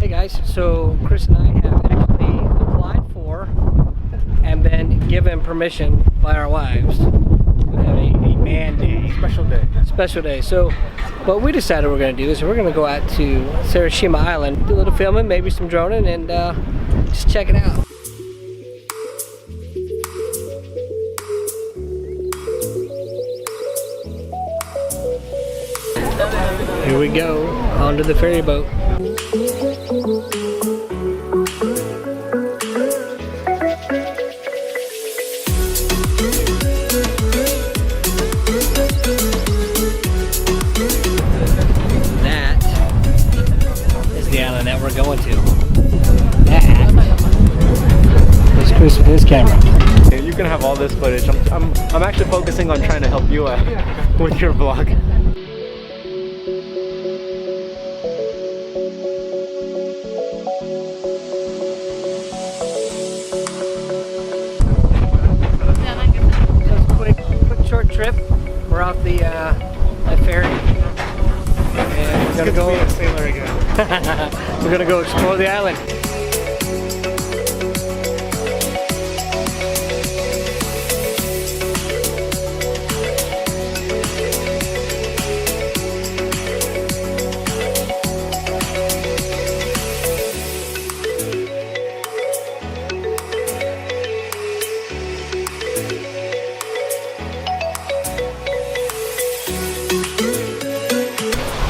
Hey guys, so Chris and I have actually applied for and been given permission by our wives to have a man day. Special day. So what we decided we're going to do is we're going to go out to Saurshima Island, do a little filming, maybe some droning, and just check it out. Here we go, onto the ferry boat. That is the island that we're going to. That is Chris with his camera. You can have all this footage. I'm actually focusing on trying to help you with your vlog. Short trip. We're off the ferry, and we're gonna go. Be a sailor again. We're gonna go explore the island.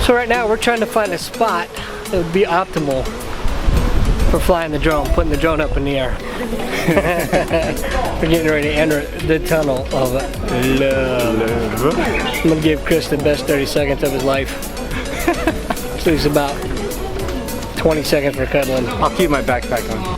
So right now we're trying to find a spot that would be optimal for flying the drone, putting the drone up in the air. We're getting ready to enter the tunnel of love. I'm gonna give Chris the best 30 seconds of his life. So he's about 20 seconds for cuddling. I'll keep my backpack on.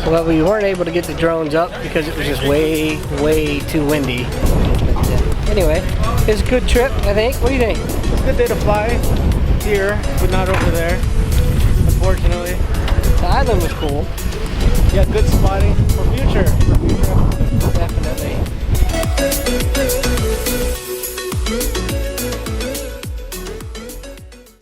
Well, we weren't able to get the drones up because it was just way too windy. But, anyway, it's a good trip, I think. What do you think? It's a good day to fly here, but not over there, unfortunately. The island was cool. Yeah, good spotting for future. Definitely.